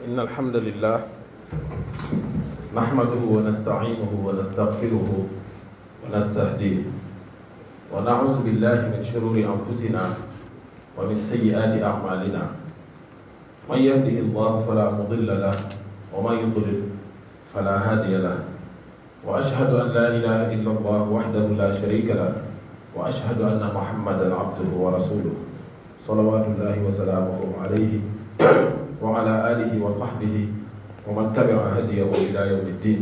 إن الحمد لله نحمده ونستعينه ونستغفره ونستهديه ونعوذ بالله من شرور أنفسنا ومن سيئات أعمالنا من يهده الله فلا مضل له ومن يضلل فلا هادي له وأشهد أن لا إله إلا الله وحده لا شريك له وأشهد أن محمدا عبده ورسوله صلوات الله وسلامه عليه وعلى آله وصحبه ومن تبع هديه إلى يوم الدين.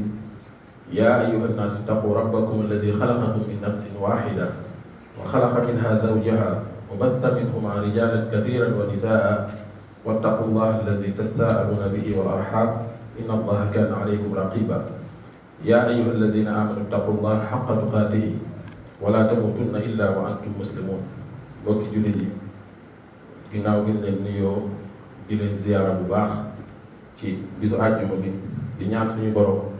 يا أيها الناس اتقوا ربكم الذي خلقكم من نفس واحدة وخلق منها زوجها وبث منهما رجالا كثيرا ونساء واتقوا الله الذي تساءلون به والأرحام إن الله كان عليكم رقيبا. يا أيها الذين آمنوا اتقوا الله حق تقاته ولا تموتن إلا وأنتم مسلمون. mbokki jullit yi ginnaaw bi ñu leen nuyoo di leen ziyaara bu baax ci bisu àjjuma bi di ñaan suñu borom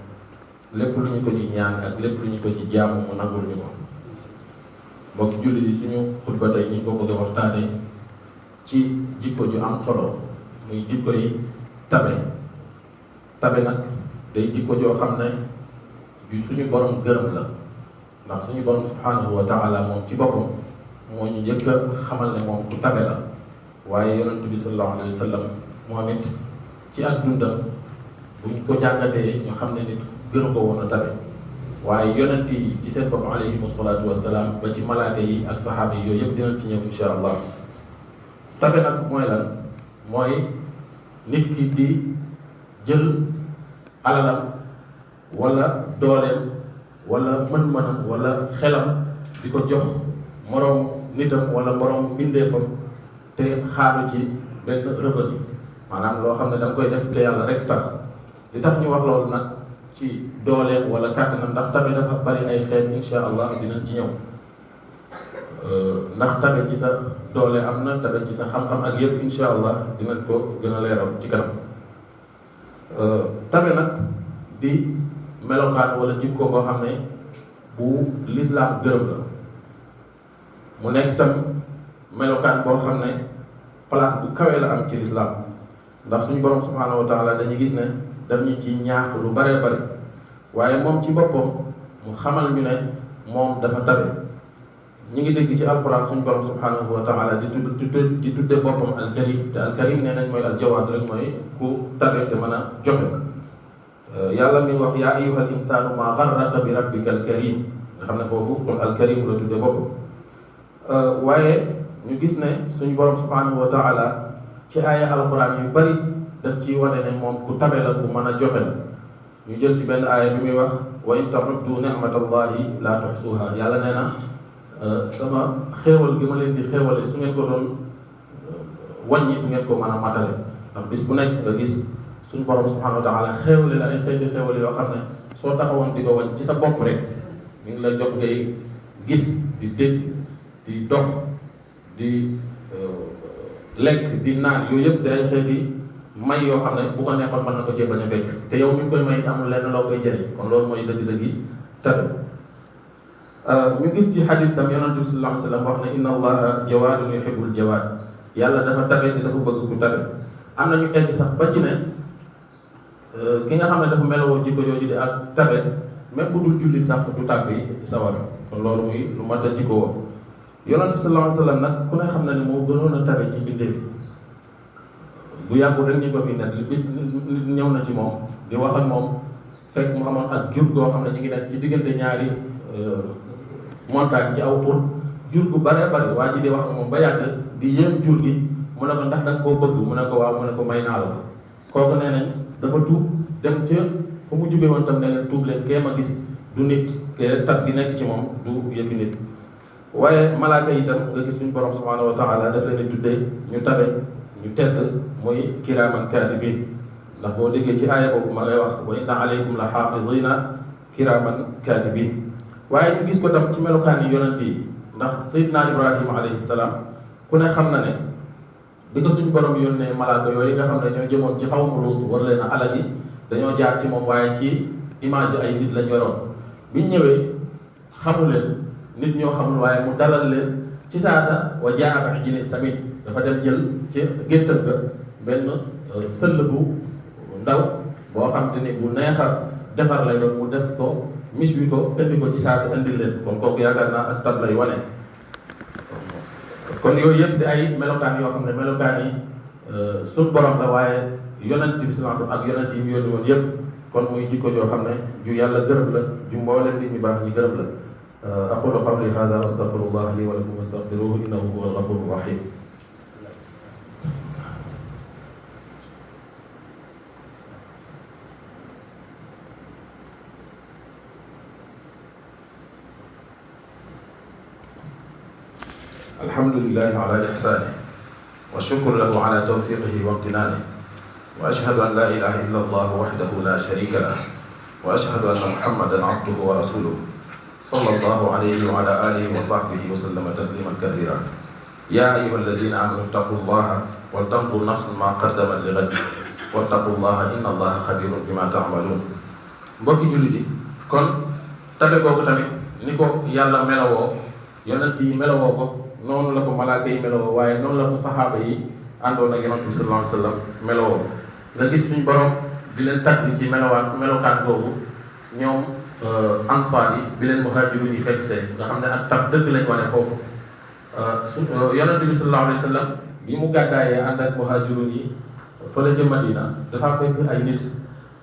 lépp lu ñu ko ci ñaan ak lépp lu ñu ko ci jaamu mu nangul ñu ko. mbokki jullit yi suñu xutba tey ñu ko bëgg a waxtaane ci jikko ju am solo muy jikko yi tabe nag day jikko joo xam ne ju suñu borom gërëm la, ndax suñu borom subhanahu wa taala moom ci boppam moo ñu njëkk a xamal ne moom ku tabe la. waaye yonent bi sallallahu alayhi wa sallam moom it ci ak dundam bu ñu ko jàngatee ñu xam ne nit gënu ko woon a tabe. waaye yonent yi ci seen bopp alayhimu salaatu wassalaam ba ci malaaka yi ak saxaaba yi yooyu yëpp dinañ ci ñëw insha allah. tabe nag mooy lan? mooy nit ki di jël alalam wala dooleem wala mën-mënam wala xelam di ko jox moroom nitam wala moroom mbindeefam te xaaru ci benn revenu, maanaam loo xam ne da nga koy def te yàlla rek tax. li tax ñu wax loolu nag ci dooleem wala kàttanam, ndax tabe dafa bari ay xeet insha allah dinañ ci ñëw. ndax tabe ci sa doole am na, tabe ci sa xam-xam ak yëpp insha allah dinañ ko gën a leeral ci kanam. tabe nag di melokaan wala jikko boo xam ne bu lislaam gërëm la, mu nekk tam melokaan boo xam ne place bu kawe la am ci lislaam. ndax suñu borom subhanahu wa taala dañuy gis ne daf ñu ci ñaax lu bare bare, waaye moom ci boppam mu xamal ñu ne moom dafa tabe. ñi ngi dégg ci alquran suñu borom subhanahu wa taala di tudde boppam alkarim, te alkarim nee nañ mooy aljawaad rek, mooy ku tabe te mën a joxe. yàlla mi wax yaa ayyuhal insaanu maa garraka bi rabbika alkarim, nga xam ne foofu kon alkarim la tudde boppam. waaye ñu gis ne suñu borom subhanahu wa taala ci aaya alquran yu bari daf ci wane ne moom ku tabe la, ku mën a joxe la. ñu jël ci benn aaya bi muy wax wa in ta'uddu ni'matallahi la tuhsuha. yàlla nee na sama xéewal gi ma leen di xéewale su ngeen ko doon wàññi du ngeen ko mën a matale. ndax bis bu nekk nga gis suñu borom subhanahu wa taala xéewale la ay xeeti xéewale yoo xam ne soo taxawoon di ko wàññi ci sa bopp rek mi ngi la jox ngay gis, di dégg, di dox, di lekk, di naan. yooyu yëpp day xeeti may yoo xam ne bu ko neexoon mën na ko cee bañ a fekk, te yow mi ngi koy may amul lenn loo koy jëriñ. kon loolu mooy dëgg-dëgg tabe. ñu gis ci xadis tam yonent bi sallallahu alayhi wa sallam wax ne inna allaha jawaadun yuhibbul jawaad. yàlla dafa tabe te dafa bëgg ku tabe. am na ñu egg sax ba ci ne ki nga xam ne dafa melowoo jikko jooju di ak tabe, même bu dul jullit sax du tàbbi sawara. kon loolu muy lu mat a jikko woo. yonent bi sallallahu alayhi wa sallam nag ku ne xam na ni moo gënoon a tabe ci mbindeef yi. bu yàggul rek ñu ko fi nettali bis nit ñëw na ci moom di wax ak moom fekk mu amoon ak jur goo xam ne ñu ngi nekk ci diggante ñaari montagne ci aw xur. jur gu bare bare waa ji di wax ak moom ba yàgg di yéem jur gi, mu ne ko ndax danga koo bëgg, mu ne ko waaw, mu ne ko may naa la ko. kooku nee nañ dafa tuub dem ca fa mu jóge woon tam ne leen tuub leen, kee ma gis du nit, kee tat gi nekk ci moom du yëfi nit. waaye malaaka itam nga gis suñu borom subhanahu wa taala daf leen di tuddee ñu tabe, ñu tedd, muy kiraaman kaatibin. ndax boo déggee ci aaya boobu ma ngay wax wa inna alaykum la xaafizina kiraaman kaatibin. waaye ñu gis ko tam ci melokaan yi yonent yi, ndax Seydina Ibrahima alayhi salaam ku ne xam na ne bi ko suñu borom yónnee malaaka yooyu nga xam ne ñoo jëmoon ci xawmu Luut war leen a alagi, dañoo jaar ci moom, waaye ci image ay nit lañ yoroon. biñ ñëwee xamu leen, nit ñoo xamul, waaye mu dalal leen ci saasa. wa jaa bi ijlin samin, dafa dem jël ci géttal ga benn sëll bu ndaw boo xam te ni bu neex a defar lay doon mu def ko mis wi ko indi ko ci saa si indil leen kon kooku yaakaar naa ak tab lay wane. kon yooyu yëpp di ay melokaan yoo xam ne melokaan yi suñ borom la waaye yonent bi sallallahu alayhi wasallam ak yonent yi ñu yónni woon yëpp kon muy jikko joo xam ne ju yàlla gërëm la ju mbooleem nit ñu baax ñi gërëm la. aqulu qawli hada wa astaghfirullah li wa lakum wastaghfiruhu innahu huwal ghafurur rahim. alhamdulillahi ala ihsanihi wa shukru lahu ala tawfiqihi wa imtinanihi wa ashhadu an la ilaha illa allah wahdahu la sharika lah wa ashhadu anna muhammadan abduhu wa rasuluhu sallallahu alayhi wa ala alihi wa sahbihi wa sallama tasliman kathira ya ayyuha alladhina amanu ittaqullaha wal tanzur nafsun ma qaddamat li ghad wattaqullaha inna allaha khabirun bima ta'malun. mbokki jullit yi kon tabe googu tamit ni ko yàlla melawoo yonent yi melawoo ko noonu la ko malaaka yi melowoo waaye noonu la ko saxaaba yi àndoon ak yonent bi sallallahu alayhi wa sallam melowoo nga gis suñ borom di leen tagg ci melokaan boobu ñoom ansaar yi bi leen muhaajiruun yi fekk see nga xam ne ak tab dëgg lañ wane foofu yonent bi sallallahu alayhi wa sallam bi mu gàddaayee ànd ak muhaajiruun yi fële ca Madina dafa fekk ay nit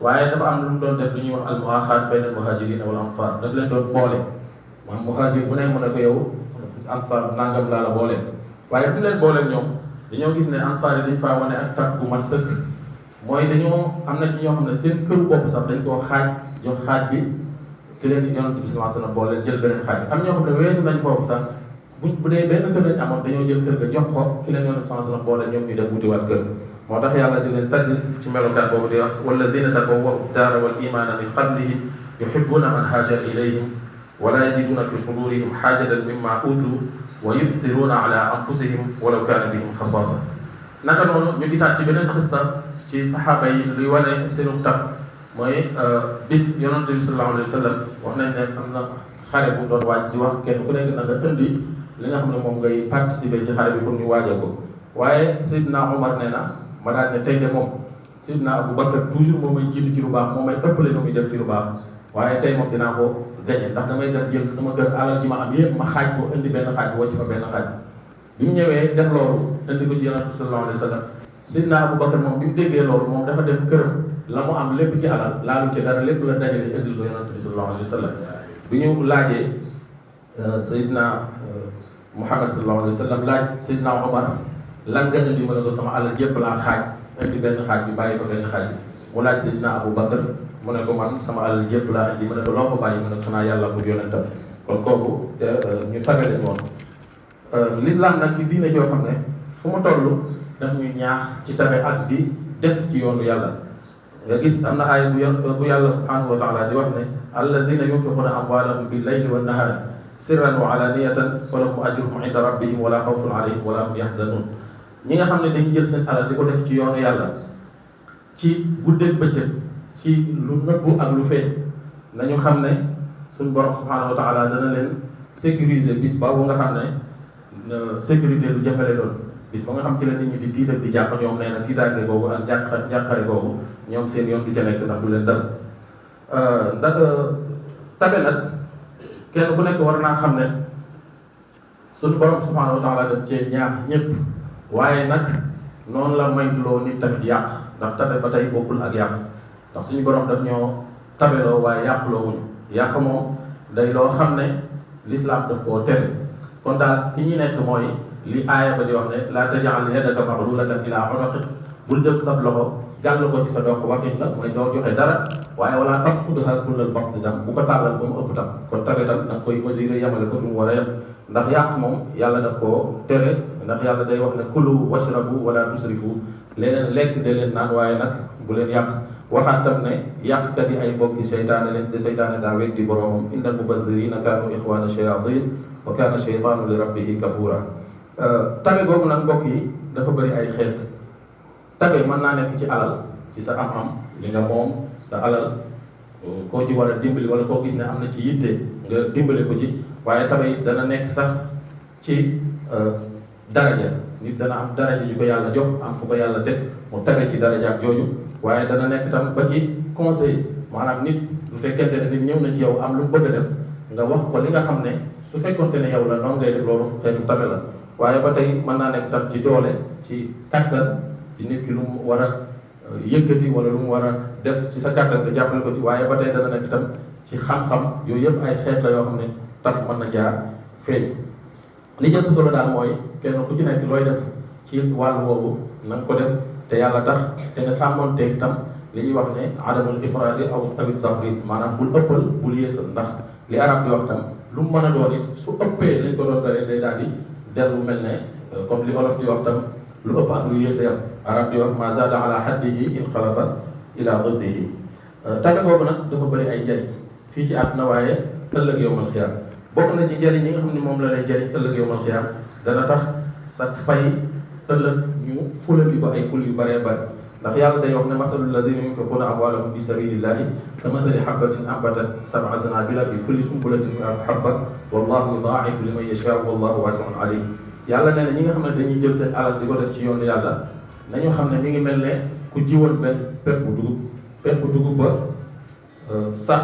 waaye dafa am lu mu doon def lu ñuy wax al muwaaxaat bayna al muhaajiriina wal ansaar daf leen doon boole maanaam muhaajir bu ne mën a ko yow ansaar nangam laa la booleen waaye bu ñu leen booleen ñoom dañoo gis ne ansaar yi dañ faa wane ak tab bu mat sëkk mooy dañoo am na ci ñoo xam ne seen këru bopp sax dañ koo xaaj jox xaaj bi ki leen yonent bi sallallahu alayhi wasallam booleen jël beneen xaaj bi am ñoo xam ne weesu nañ foofu sax bu dee benn kër lañ amoon dañoo jël kër ga jox ko ki leen yonent bi sallallahu alayhi wasallam booleen ñoom ñu dem wutiwaat kër moo tax yàlla di leen tagg ci melokaan boobu di wax wallazina tabawwa'u daara wal imaana min qablihim yuhibbuna man haajara ilayhim wala yajiduna fi sudurihim haajatan mimma utu wa yu'thiruna ala anfusihim walaw kaana bihim xasaasa. naka noonu ñu gisaat ci beneen xista ci saxaaba yi luy wane seenu tab mooy bis yonent bi sallallahu alayhi wa sallam wax nañ ne am na xare bu mu doon waaj di wax kenn ku nekk na nga indi li nga xam ne moom ngay participer ci xare bi pour ñu waajal ko waaye Seydina Omar nee na ma daal ne tey de moom Seydina Abou Bakar toujours moom may jiitu ci lu baax moom may ëppale lu muy def ci lu baax waaye tey moom dinaa ko gañe ndax damay dem jël sama kër alal ji ma am yëpp ma xaaj ko indi benn xaaj bi wàcc fa benn xaaj bi mu ñëwee def loolu indi ko ci yonent bi sallallahu alayhi wa sallam Seydina Abou Bakar moom bi mu déggee loolu moom dafa dem këram la mu am lépp ci alal laalu ci dara lépp la dajale indil ko yonent bi sallallahu alayhi wa sallam bi ñu laajee Seydina Muhammad sallallahu alayhi wa sallam laaj Seydina Omar lan nga indi mu ne ko sama alal yëpp laa xaaj indi benn xaaj bi bàyyi ko benn xaaj bi mu laaj Seydina Abou Bakar mu ne ko man sama alal yëpp laa indi mu ne ko loo ko bàyyi mu ne ko xanaa yàlla bu yonentam kon kooku ñu tagale noonu l'islam nag di diine joo xam ne fu mu toll daf ñu ñaax ci tabe ak di def ci yoonu yàlla nga gis am na aaya bu yàlla subhanahu wa taala di wax ne allazina yunfiquna amwalahum bil layli wan nahari sirran wa alaniyatan falahum ajruhum inda rabbihim wala xawfun alayhim wala hum yahzanun ñi nga xam ne dañu jël seen alal di ko def ci yoonu yàlla ci guddeeg bëccëg ci lu nëbbu ak lu feeñ nañu xam ne suñ borom subhanahu wa taala dana leen sécuriser bis ba bu nga xam ne sécurité lu jafe lay doon bis ba nga xam ci la nit ñi di tiit ak di jàpp ñoom nee na tiitaange googu ak njàqare googu ñoom seen yoon du ca nekk ndax du leen dal ndax tabe nag kenn ku nekk war naa xam ne suñu borom subhanahu wa taala daf cee ñaax ñëpp waaye nag noonu la maytuloo nit tamit yàq ndax tabe ba tey bokkul ak yàq ndax suñu borom daf ñoo tabeloo waaye yàqloo wuñu yàq moom day loo xam ne l'islam daf koo tere kon daal fi ñuy nekk mooy li aaya ba di wax ne laa taj'al yadaka maghlulatan ilaa unuqik bul jël sa loxo gàll ko ci sa doq waxin la mooy doo joxe dara waaye wala tabsutha kullal basti tam bu ko tàllal ba mu ëpp tam kon tabe tam da nga koy mesurer yamale ko fi mu war a yem ndax yàq moom yàlla daf koo tere ndax yàlla day wax ne kulu washrabu wala tusrifu leneen lekk de leen naan waaye nag bu leen yàq waxaat tam ne yàqkat yi ay mbokki seytaane leen te seytaane daa weddi boroomam innal mubazzirina kaanu ixwaana shayatin wa kaana shaytaanu li rabbihi kafura tabe googu nag mbokk yi dafa bëri ay xeet tabe mën naa nekk ci alal ci sa am-am li nga moom sa alal koo ci war a dimbali wala koo gis ne am na ci yitte nga dimbale ko ci waaye tabe dana nekk sax ci daraja nit dana am daraja ji ko yàlla jox am fu ko yàlla teg mu tabe ci darajaam jooju waaye dana nekk tam ba ci conseil maanaam nit bu fekkente ne nit ñëw na ci yow am lu mu bëgg a def nga wax ko li nga xam ne su fekkonte ne yow la noonu ngay def loolu xeetu tabe la waaye ba tey mën naa nekk tam ci doole ci kattan ci nit ki lu mu war a yëkkati wala lu mu war a def ci sa kattan nga jàppale ko ci waaye ba tey dana nekk tam ci xam-xam yooyu yëpp ay xeet la yoo xam ne tab mën na caa feeñ li jëpp solo daal mooy kenn ku ci nekk looy def ci wàllu woowu na nga ko def te yàlla tax te nga sàmmoonteeg tam li ñuy wax ne adamul ifraadi aw tamit tafrid maanaam bul ëppal bul yéesal ndax li arab di wax tam lu mu mën a doon it su ëppee lañ ko doon doyee day daal di dellu mel ne comme li olof di wax tam lu ëpp ak lu yéese yam arab di wax ma zada ala haddihi inqalaba ila diddihi tabe googu nag dafa bëri ay njariñ fii ci àdduna waaye ëllëg yowmal xiyaam bokk na ci njariñ yi nga xam ne moom la lay jariñ ëllëg yowmal xiyaam dana tax sa fay ëllëg ñu fulandi ko ay ful yu bëree bëri ndax yàlla day wax ne masalul lazina yunfiquna amwalahum fi sabilillahi kamathali habatin ambatat sab'a sanabila fi kulli sumbulatin mi'atu habba wallahu yudaa'ifu liman yashaa'u wallahu wasi'un alim yàlla nee na ñi nga xam ne dañuy jël seen alal di ko def ci yoonu yàlla nañu xam ne mi ngi mel ne ku jiwoon benn pepp dugub ba sax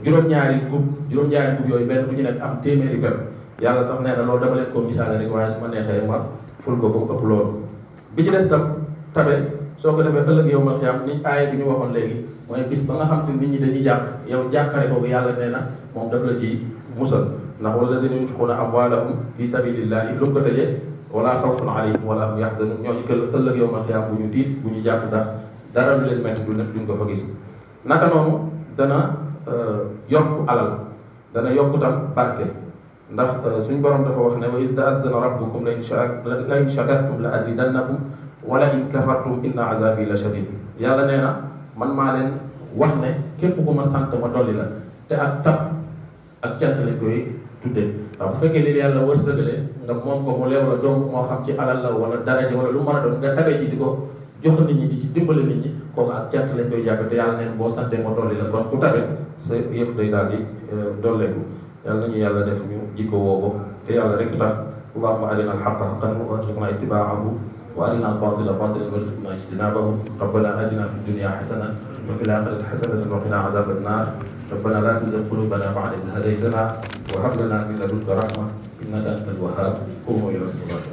juróom-ñaari gub yooyu benn bu ñu nekk am téeméeri pepp yàlla sax nee na loolu dama leen ko misaale rek waaye su ma neexee ma ful ko ba mu ëpp loolu bi ci des tam tabe soo ko defee ëllëg yow mal xiyaam ni aaya bi ñu waxoon léegi mooy bis ba nga xam te nit ñi dañuy jàq yow jàqare boobu yàlla nee na moom daf la ci musal ndax wallazina yunfiquna amwalahum fi sabilillahi lu mu ko tëjee wala xawfun alayhim wala hum yaxzanun ñooñu kël ëllëg yow mal xiyaam bu ñu tiit bu ñu jàpp ndax dara lu leen metti du nekk duñ ko fa gis naka noonu dana yokk alal dana yokk tam barke ndax suñ borom dafa wax ne wa iz ta'azzana rabbukum la in shakartum la azidannakum wala in kafartum inna azabi la shadid yàlla nee na man maa leen wax ne képp ku ma sant ma dolli la te ak tab ak cant lañ koy tuddee ndax bu fekkee li yàlla wërsëgale nga moom ko mu leew la doom moo xam ci alal la wala daraja wala lu mën a doon nga tabee ci di ko jox nit ñi di ci dimbale nit ñi kooku ak cant lañ koy jàppe te yàlla neen boo santee ma dolli la kon ku tabe sa yëf day daal di dolleeku yàlla nañu yàlla def ñu jikko woowu te yàlla rek tax allahumma arina alxaqa xaqan warzuqna ittibaahu wa arina albatila batilan warzuqna ijtinabahu rabbana atina fi dunya xasana wa fi laxirati xasanatan wa qina azaba annar rabbana la tuzigh qulubana ba'da idh hadaytana wa hab lana min ladunka rahma innaka anta alwahhab qumu ila salat